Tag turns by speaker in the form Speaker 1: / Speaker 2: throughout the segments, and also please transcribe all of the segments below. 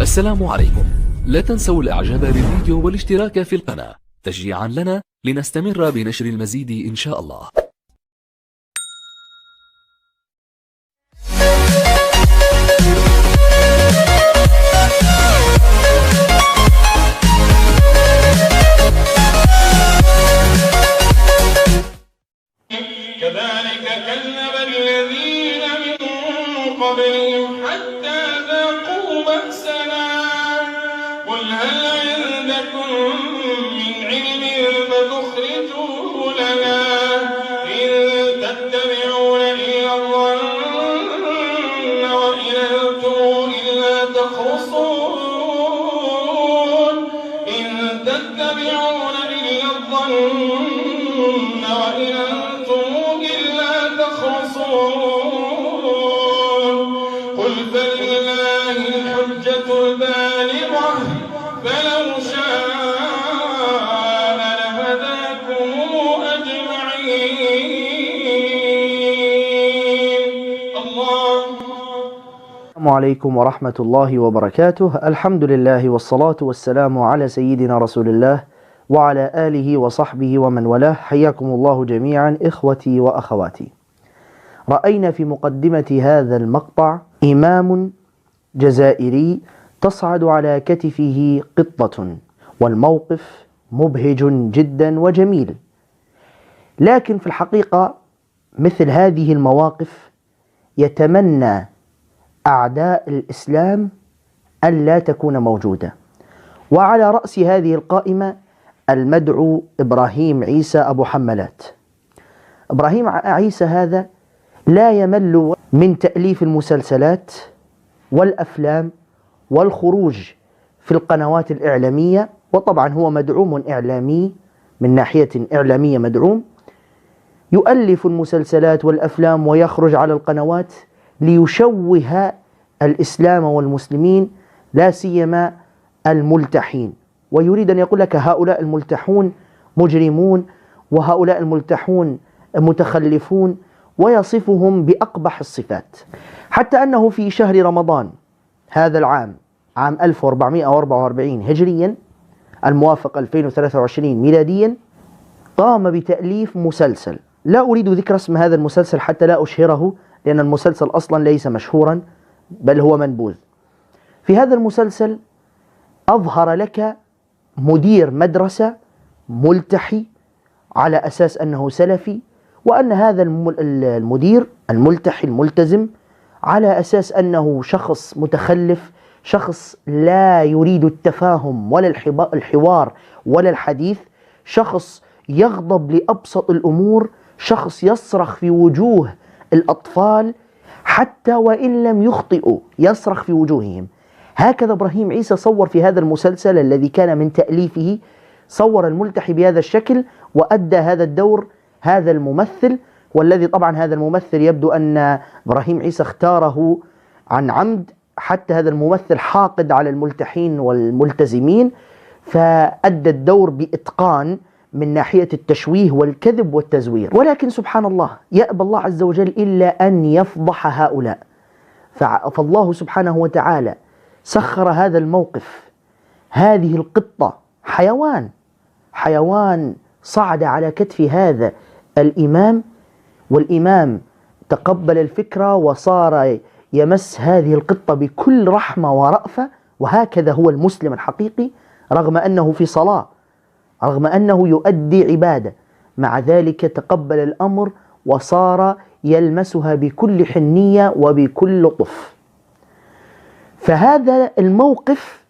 Speaker 1: السلام عليكم. لا تنسوا الاعجاب بالفيديو والاشتراك في القناة تشجيعا لنا لنستمر بنشر المزيد ان شاء الله.
Speaker 2: كذلك كذب الذين من قبلهم حتى ذاقوا بأسنا قل هل عندكم من علم فتخرجوه لنا إن تتبعون إلا الظن وإن أنتم إلا تخرصون إن تتبعون إلا الظن وإن قل فلله الحجة البالغة فلو شاء لهداكم أجمعين.
Speaker 3: السلام عليكم ورحمة الله وبركاته. الحمد لله والصلاة والسلام على سيدنا رسول الله وعلى آله وصحبه ومن والاه. حياكم الله جميعا إخوتي وأخواتي. رأينا في مقدمة هذا المقطع إمام جزائري تصعد على كتفه قطة، والموقف مبهج جدا وجميل، لكن في الحقيقة مثل هذه المواقف يتمنى أعداء الإسلام أن لا تكون موجودة. وعلى رأس هذه القائمة المدعو إبراهيم عيسى أبو حمالات. إبراهيم عيسى هذا لا يمل من تأليف المسلسلات والأفلام والخروج في القنوات الإعلامية، وطبعا هو مدعوم إعلامي من ناحية إعلامية مدعوم، يؤلف المسلسلات والأفلام ويخرج على القنوات ليشوه الإسلام والمسلمين، لا سيما الملتحين، ويريد أن يقول لك هؤلاء الملتحون مجرمون وهؤلاء الملتحون متخلفون، ويصفهم بأقبح الصفات، حتى أنه في شهر رمضان هذا العام، عام 1444 هجريا الموافق 2023 ميلاديا، قام بتأليف مسلسل. لا أريد ذكر اسم هذا المسلسل حتى لا أشهره، لأن المسلسل أصلا ليس مشهورا بل هو منبوذ. في هذا المسلسل أظهر لك مدير مدرسة ملتحي على أساس أنه سلفي، وأن هذا المدير الملتحي الملتزم على أساس أنه شخص متخلف، شخص لا يريد التفاهم ولا الحوار ولا الحديث، شخص يغضب لأبسط الأمور، شخص يصرخ في وجوه الأطفال حتى وإن لم يخطئوا يصرخ في وجوههم. هكذا إبراهيم عيسى صور في هذا المسلسل الذي كان من تأليفه، صور الملتحي بهذا الشكل، وأدى هذا الدور هذا الممثل، والذي طبعا هذا الممثل يبدو أن إبراهيم عيسى اختاره عن عمد، حتى هذا الممثل حاقد على الملتحين والملتزمين، فأدى الدور بإتقان من ناحية التشويه والكذب والتزوير. ولكن سبحان الله يأبى الله عز وجل إلا أن يفضح هؤلاء، فالله سبحانه وتعالى سخر هذا الموقف. هذه القطة حيوان صعد على كتف هذا الإمام، والإمام تقبل الفكرة وصار يمس هذه القطة بكل رحمة ورأفة. وهكذا هو المسلم الحقيقي، رغم أنه في صلاة، رغم أنه يؤدي عبادة، مع ذلك تقبل الأمر وصار يلمسها بكل حنية وبكل لطف. فهذا الموقف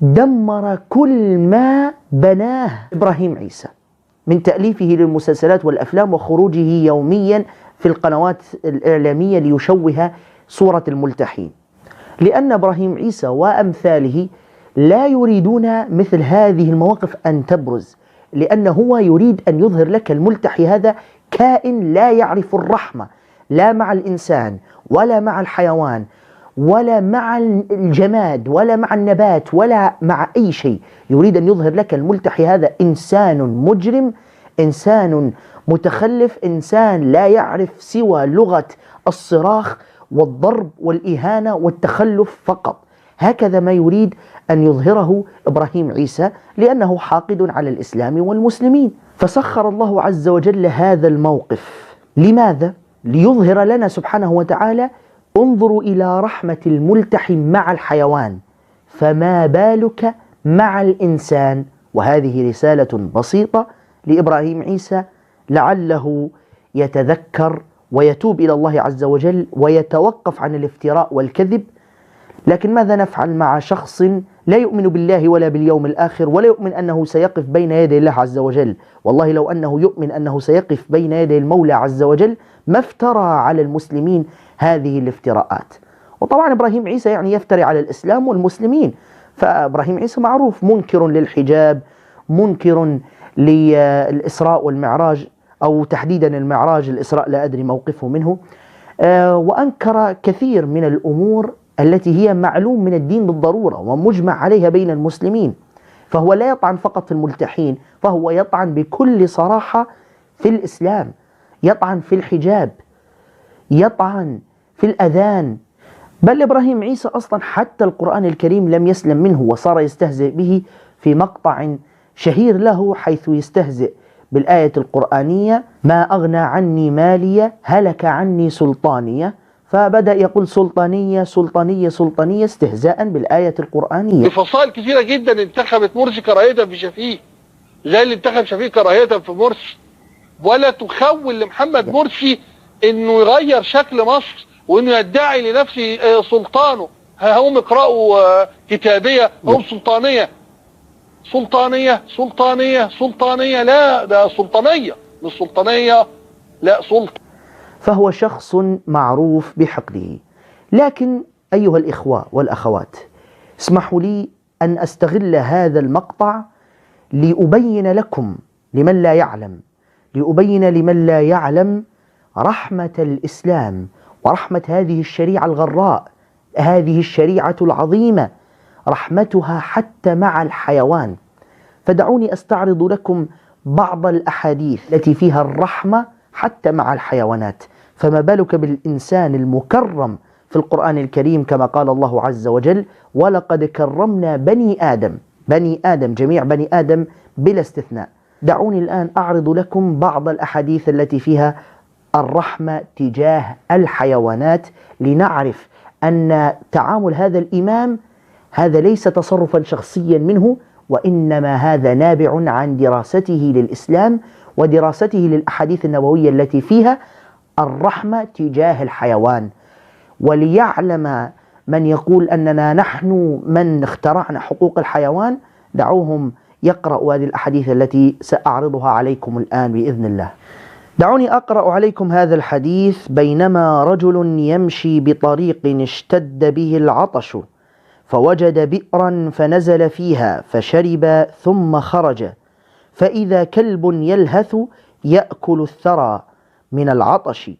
Speaker 3: دمر كل ما بناه إبراهيم عيسى من تأليفه للمسلسلات والأفلام وخروجه يوميا في القنوات الإعلامية ليشوه صورة الملتحين، لأن إبراهيم عيسى وأمثاله لا يريدون مثل هذه المواقف أن تبرز، لأنه هو يريد أن يظهر لك الملتحي هذا كائن لا يعرف الرحمة، لا مع الإنسان ولا مع الحيوان ولا مع الجماد ولا مع النبات ولا مع أي شيء. يريد أن يظهر لك الملتحي هذا إنسان مجرم، إنسان متخلف، إنسان لا يعرف سوى لغة الصراخ والضرب والإهانة والتخلف فقط. هكذا ما يريد أن يظهره إبراهيم عيسى، لأنه حاقد على الإسلام والمسلمين. فسخر الله عز وجل هذا الموقف. لماذا؟ ليظهر لنا سبحانه وتعالى: انظروا إلى رحمة الملتحم مع الحيوان فما بالك مع الإنسان. وهذه رسالة بسيطة لإبراهيم عيسى لعله يتذكر ويتوب إلى الله عز وجل ويتوقف عن الافتراء والكذب. لكن ماذا نفعل مع شخص لا يؤمن بالله ولا باليوم الآخر ولا يؤمن أنه سيقف بين يدي الله عز وجل؟ والله لو أنه يؤمن أنه سيقف بين يدي المولى عز وجل ما افترى على المسلمين هذه الافتراءات. وطبعا إبراهيم عيسى يعني يفتري على الإسلام والمسلمين. فإبراهيم عيسى معروف منكر للحجاب، منكر للإسراء والمعراج، أو تحديدا المعراج، الإسراء لا أدري موقفه منه، وأنكر كثير من الأمور التي هي معلوم من الدين بالضرورة ومجمع عليها بين المسلمين. فهو لا يطعن فقط في الملتحين، فهو يطعن بكل صراحة في الإسلام، يطعن في الحجاب، يطعن في الأذان. بل إبراهيم عيسى أصلا حتى القرآن الكريم لم يسلم منه وصار يستهزئ به في مقطع شهير له، حيث يستهزئ بالآية القرآنية: ما أغنى عني مالية هلك عني سلطانية. فبدأ يقول سلطانية سلطانية سلطانية استهزاء بالآية القرآنية.
Speaker 4: بفصائل كثيرة جدا انتخبت مرسي كراهية في شفيق، زي اللي انتخب شفيق كراهية في مرسي. ولا تخول لمحمد مرسي انه يغير شكل مصر وانه يدعي لنفسه سلطانه. هم اقرأوا كتابية هم سلطانية سلطانية سلطانية سلطانية، لا ده سلطانية مش سلطانية، لا سلطة.
Speaker 3: فهو شخص معروف بحقده. لكن أيها الإخوة والأخوات، اسمحوا لي أن أستغل هذا المقطع لأبين لكم لمن لا يعلم، لأبين لمن لا يعلم رحمة الإسلام ورحمة هذه الشريعة الغراء، هذه الشريعة العظيمة، رحمتها حتى مع الحيوان. فدعوني أستعرض لكم بعض الأحاديث التي فيها الرحمة حتى مع الحيوانات، فما بالك بالإنسان المكرم في القرآن الكريم، كما قال الله عز وجل: ولقد كرمنا بني آدم. بني آدم، جميع بني آدم بلا استثناء. دعوني الآن أعرض لكم بعض الأحاديث التي فيها الرحمة تجاه الحيوانات، لنعرف أن تعامل هذا الإمام هذا ليس تصرفا شخصيا منه، وإنما هذا نابع عن دراسته للإسلام ودراسته للأحاديث النبوية التي فيها الرحمة تجاه الحيوان. وليعلم من يقول أننا نحن من اخترعنا حقوق الحيوان، دعوهم يقرأوا هذه الأحاديث التي سأعرضها عليكم الآن بإذن الله. دعوني أقرأ عليكم هذا الحديث: بينما رجل يمشي بطريق اشتد به العطش فوجد بئرا فنزل فيها فشرب ثم خرج، فإذا كلب يلهث يأكل الثرى من العطش،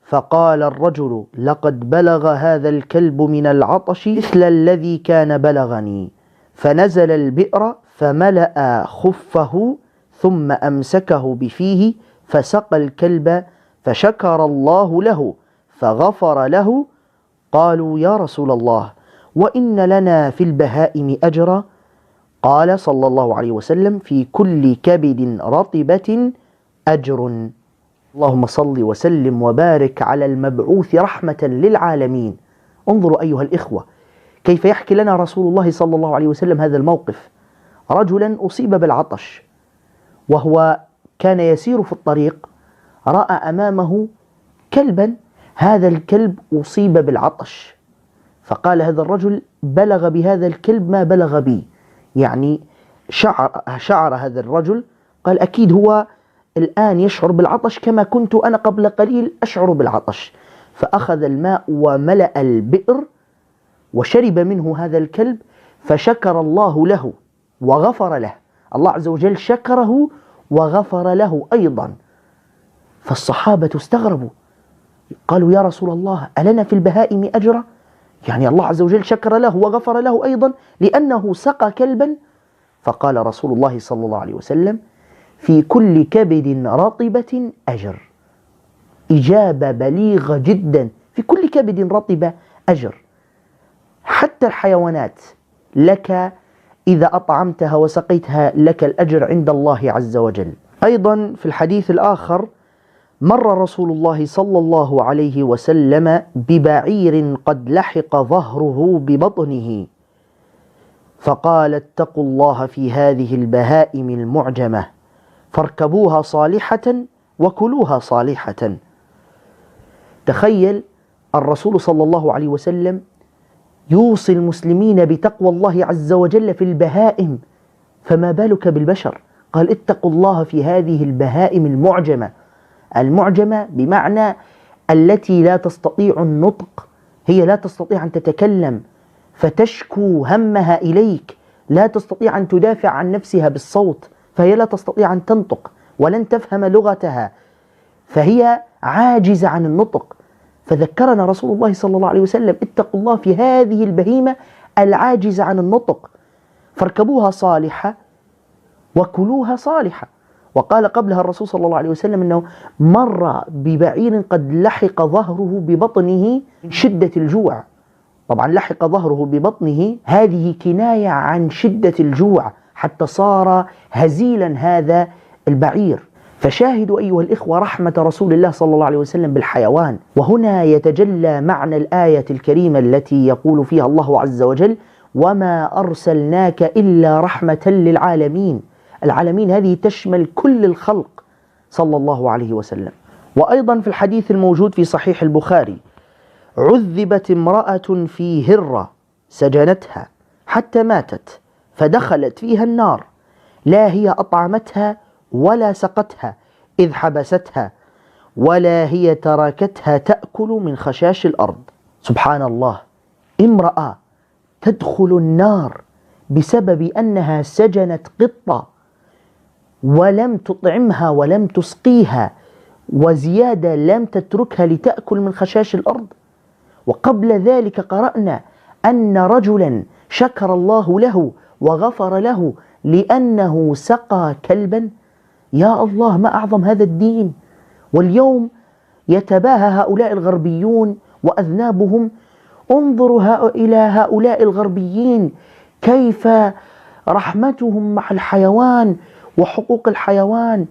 Speaker 3: فقال الرجل: لقد بلغ هذا الكلب من العطش مثل الذي كان بلغني. فنزل البئر فملأ خفه ثم أمسكه بفيه فسقى الكلب، فشكر الله له فغفر له. قالوا: يا رسول الله، وإن لنا في البهائم أجرا؟ قال صلى الله عليه وسلم: في كل كبد رطبة أجر. اللهم صل وسلم وبارك على المبعوث رحمة للعالمين. انظروا أيها الإخوة كيف يحكي لنا رسول الله صلى الله عليه وسلم هذا الموقف: رجلا أصيب بالعطش وهو كان يسير في الطريق، رأى أمامه كلبا، هذا الكلب أصيب بالعطش، فقال هذا الرجل: بلغ بهذا الكلب ما بلغ بي. يعني شعر هذا الرجل، قال: أكيد هو الآن يشعر بالعطش كما كنت أنا قبل قليل أشعر بالعطش. فأخذ الماء وملأ البئر وشرب منه هذا الكلب، فشكر الله له وغفر له. الله عز وجل شكره وغفر له أيضا. فالصحابة استغربوا، قالوا: يا رسول الله، ألنا في البهائم أجرا؟ يعني الله عز وجل شكر له وغفر له أيضا لأنه سقى كلبا؟ فقال رسول الله صلى الله عليه وسلم: في كل كبد رطبة أجر. إجابة بليغة جدا، في كل كبد رطبة أجر. حتى الحيوانات لك إذا أطعمتها وسقيتها لك الأجر عند الله عز وجل. أيضا في الحديث الآخر مر رسول الله صلى الله عليه وسلم ببعير قد لحق ظهره ببطنه فقال اتقوا الله في هذه البهائم المعجمة فاركبوها صالحة وكلوها صالحة. تخيل الرسول صلى الله عليه وسلم يوصي المسلمين بتقوى الله عز وجل في البهائم، فما بالك بالبشر؟ قال اتقوا الله في هذه البهائم المعجمة. المعجمة بمعنى التي لا تستطيع النطق، هي لا تستطيع أن تتكلم فتشكو همها إليك، لا تستطيع أن تدافع عن نفسها بالصوت، فهي لا تستطيع أن تنطق ولن تفهم لغتها، فهي عاجزة عن النطق. فذكرنا رسول الله صلى الله عليه وسلم اتقوا الله في هذه البهيمة العاجزة عن النطق فاركبوها صالحة وكلوها صالحة. وقال قبلها الرسول صلى الله عليه وسلم أنه مر ببعير قد لحق ظهره ببطنه من شدة الجوع. طبعا لحق ظهره ببطنه هذه كناية عن شدة الجوع حتى صار هزيلا هذا البعير. فشاهدوا أيها الإخوة رحمة رسول الله صلى الله عليه وسلم بالحيوان. وهنا يتجلى معنى الآية الكريمة التي يقول فيها الله عز وجل وما أرسلناك إلا رحمة للعالمين. العالمين هذه تشمل كل الخلق صلى الله عليه وسلم. وأيضا في الحديث الموجود في صحيح البخاري عذبت امرأة في هرة سجنتها حتى ماتت فدخلت فيها النار لا هي أطعمتها ولا سقتها إذ حبستها ولا هي تركتها تأكل من خشاش الأرض. سبحان الله، امرأة تدخل النار بسبب أنها سجنت قطة ولم تطعمها ولم تسقيها وزيادة لم تتركها لتأكل من خشاش الأرض. وقبل ذلك قرأنا أن رجلا شكر الله له وغفر له لأنه سقى كلبا. يا الله ما أعظم هذا الدين. واليوم يتباهى هؤلاء الغربيون وأذنابهم. انظروا إلى هؤلاء الغربيين كيف رحمتهم مع الحيوان وحقوق الحيوان.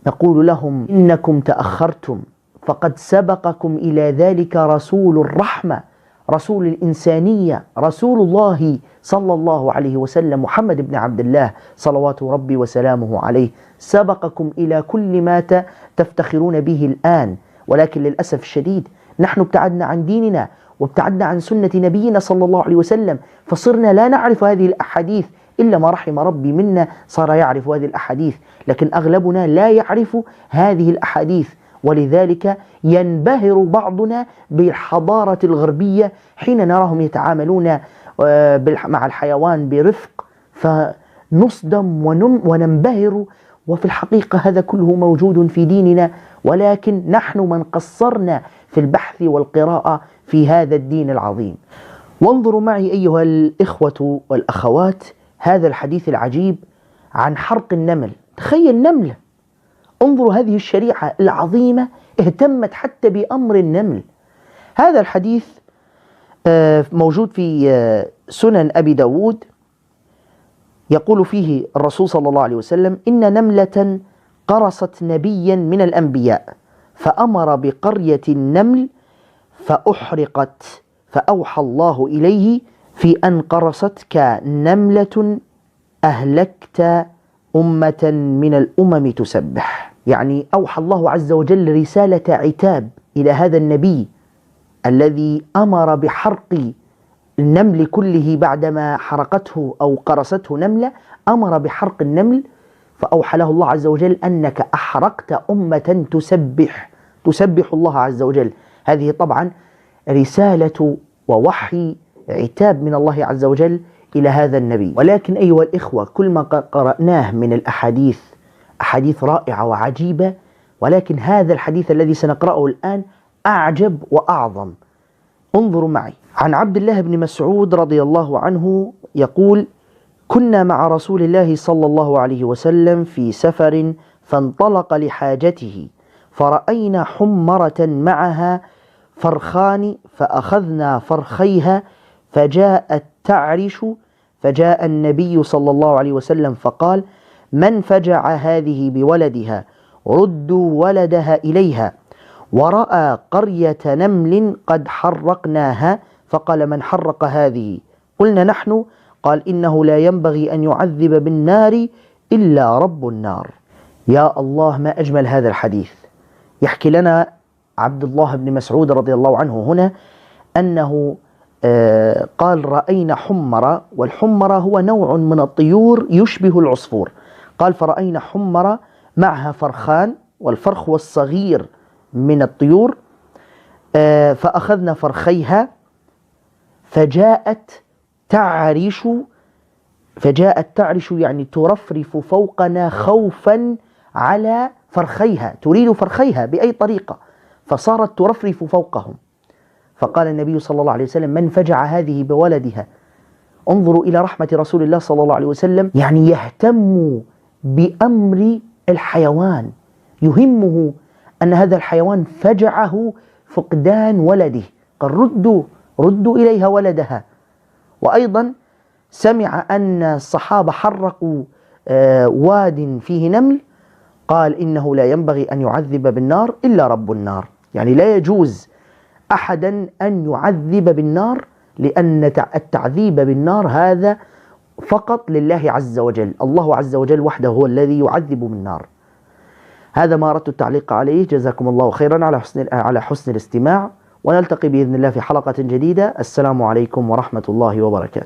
Speaker 3: نقول لهم إنكم تأخرتم فقد سبقكم إلى ذلك رسول الرحمة رسول الإنسانية رسول الله صلى الله عليه وسلم محمد بن عبد الله صلوات ربي وسلامه عليه. سبقكم إلى كل ما تفتخرون به الآن. ولكن للأسف الشديد نحن ابتعدنا عن ديننا وابتعدنا عن سنة نبينا صلى الله عليه وسلم فصرنا لا نعرف هذه الأحاديث إلا ما رحم ربي منا صار يعرف هذه الأحاديث، لكن أغلبنا لا يعرف هذه الأحاديث. ولذلك ينبهر بعضنا بالحضارة الغربية حين نراهم يتعاملون مع الحيوان برفق فنصدم وننبهر. وفي الحقيقة هذا كله موجود في ديننا، ولكن نحن من قصرنا في البحث والقراءة في هذا الدين العظيم. وانظروا معي أيها الإخوة والأخوات هذا الحديث العجيب عن حرق النمل. تخيل نملة، انظروا هذه الشريعة العظيمة اهتمت حتى بأمر النمل. هذا الحديث موجود في سنن أبي داود. يقول فيه الرسول صلى الله عليه وسلم إن نملة قرصت نبيا من الأنبياء فأمر بقرية النمل فأحرقت فأوحى الله إليه في أن قرصتك نملة أهلكت أمة من الأمم تسبح. يعني أوحى الله عز وجل رسالة عتاب إلى هذا النبي الذي أمر بحرق النمل كله بعدما حرقته أو قرصته نملة، أمر بحرق النمل فأوحى له الله عز وجل أنك أحرقت أمة تسبح الله عز وجل. هذه طبعا رسالة ووحي عتاب من الله عز وجل إلى هذا النبي. ولكن أيها الإخوة كل ما قرأناه من الأحاديث أحاديث رائعة وعجيبة، ولكن هذا الحديث الذي سنقرأه الآن أعجب وأعظم. انظروا معي. عن عبد الله بن مسعود رضي الله عنه يقول كنا مع رسول الله صلى الله عليه وسلم في سفر فانطلق لحاجته فرأينا حمرة معها فرخان فأخذنا فرخيها فجاءت تعرش، فجاء النبي صلى الله عليه وسلم فقال: من فجع هذه بولدها ردوا ولدها إليها. ورأى قرية نمل قد حرقناها، فقال: من حرق هذه؟ قلنا: نحن. قال: إنه لا ينبغي أن يعذب بالنار إلا رب النار. يا الله، ما أجمل هذا الحديث. يحكي لنا عبد الله بن مسعود رضي الله عنه هنا أنه قال: رأينا حمرة، والحمرة هو نوع من الطيور يشبه العصفور. قال: فرأينا حمرة معها فرخان، والفرخ والصغير من الطيور، فأخذنا فرخيها فجاءت تعرش يعني ترفرف فوقنا خوفا على فرخيها، تريد فرخيها بأي طريقة، فصارت ترفرف فوقهم. فقال النبي صلى الله عليه وسلم: من فجع هذه بولدها؟ انظروا إلى رحمة رسول الله صلى الله عليه وسلم، يعني يهتم بأمر الحيوان، يهمه أن هذا الحيوان فجعه فقدان ولده، قال: ردوا إليها ولدها. وأيضا سمع أن الصحابة حرقوا واد فيه نمل، قال: إنه لا ينبغي أن يعذب بالنار إلا رب النار. يعني لا يجوز أحدا أن يعذب بالنار، لأن التعذيب بالنار هذا فقط لله عز وجل، الله عز وجل وحده هو الذي يعذب بالنار. هذا ما أردت التعليق عليه. جزاكم الله خيرا على حسن الاستماع، ونلتقي بإذن الله في حلقة جديدة. السلام عليكم ورحمة الله وبركاته.